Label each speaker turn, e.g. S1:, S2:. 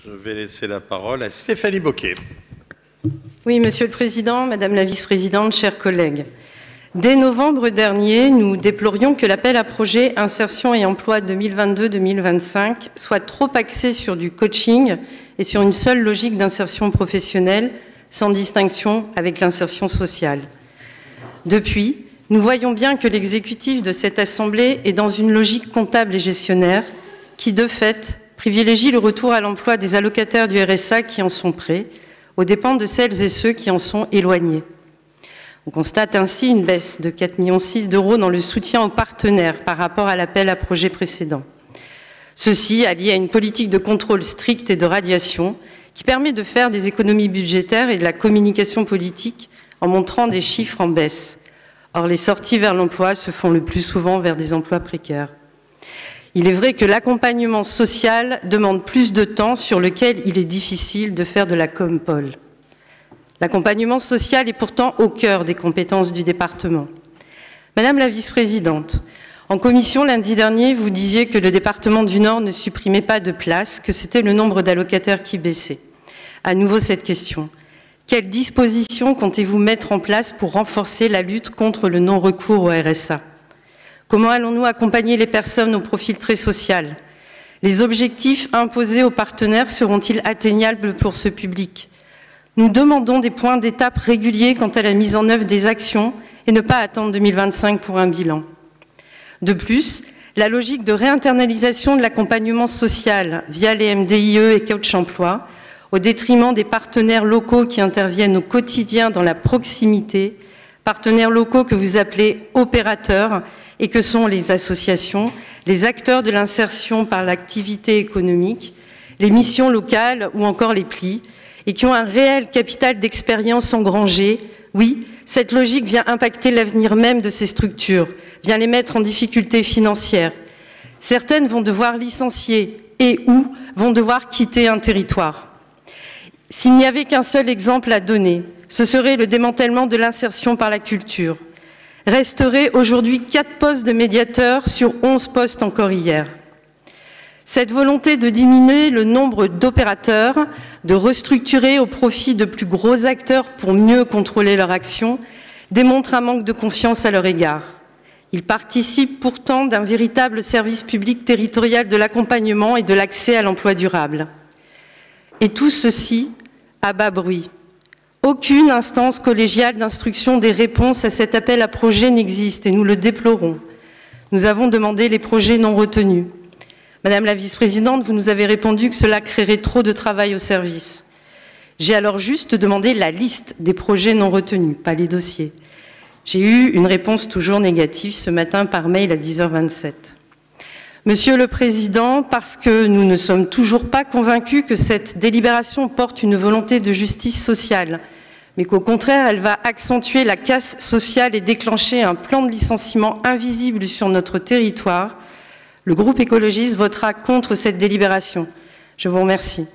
S1: Je vais laisser la parole à Stéphanie Bocquet.
S2: Oui, Monsieur le Président, Madame la Vice-Présidente, chers collègues. Dès novembre dernier, nous déplorions que l'appel à projet Insertion et Emploi 2022-2025 soit trop axé sur du coaching et sur une seule logique d'insertion professionnelle, sans distinction avec l'insertion sociale. Depuis, nous voyons bien que l'exécutif de cette Assemblée est dans une logique comptable et gestionnaire qui, de fait, privilégie le retour à l'emploi des allocataires du RSA qui en sont prêts, aux dépens de celles et ceux qui en sont éloignés. On constate ainsi une baisse de 4,6 millions d'euros dans le soutien aux partenaires par rapport à l'appel à projet précédent. Ceci allié à une politique de contrôle stricte et de radiation qui permet de faire des économies budgétaires et de la communication politique en montrant des chiffres en baisse. Or, les sorties vers l'emploi se font le plus souvent vers des emplois précaires. Il est vrai que l'accompagnement social demande plus de temps sur lequel il est difficile de faire de la com-pol. L'accompagnement social est pourtant au cœur des compétences du département. Madame la vice-présidente, en commission lundi dernier, vous disiez que le département du Nord ne supprimait pas de places, que c'était le nombre d'allocataires qui baissait. À nouveau cette question. Quelles dispositions comptez-vous mettre en place pour renforcer la lutte contre le non-recours au RSA ? Comment allons-nous accompagner les personnes au profil très social? Les objectifs imposés aux partenaires seront-ils atteignables pour ce public? Nous demandons des points d'étape réguliers quant à la mise en œuvre des actions et ne pas attendre 2025 pour un bilan. De plus, la logique de réinternalisation de l'accompagnement social via les MDIE et Coach Emploi, au détriment des partenaires locaux qui interviennent au quotidien dans la proximité, partenaires locaux que vous appelez opérateurs et que sont les associations, les acteurs de l'insertion par l'activité économique, les missions locales ou encore les plis, et qui ont un réel capital d'expérience engrangé. Oui, cette logique vient impacter l'avenir même de ces structures, vient les mettre en difficulté financière. Certaines vont devoir licencier et ou vont devoir quitter un territoire. S'il n'y avait qu'un seul exemple à donner, ce serait le démantèlement de l'insertion par la culture. Resteraient aujourd'hui 4 postes de médiateurs sur 11 postes encore hier. Cette volonté de diminuer le nombre d'opérateurs, de restructurer au profit de plus gros acteurs pour mieux contrôler leur action, démontre un manque de confiance à leur égard. Ils participent pourtant d'un véritable service public territorial de l'accompagnement et de l'accès à l'emploi durable. Et tout ceci à bas bruit. Aucune instance collégiale d'instruction des réponses à cet appel à projet n'existe et nous le déplorons. Nous avons demandé les projets non retenus. Madame la vice-présidente, vous nous avez répondu que cela créerait trop de travail au service. J'ai alors juste demandé la liste des projets non retenus, pas les dossiers. J'ai eu une réponse toujours négative ce matin par mail à 10h27. Monsieur le Président, parce que nous ne sommes toujours pas convaincus que cette délibération porte une volonté de justice sociale, mais qu'au contraire, elle va accentuer la casse sociale et déclencher un plan de licenciement invisible sur notre territoire, le groupe écologiste votera contre cette délibération. Je vous remercie.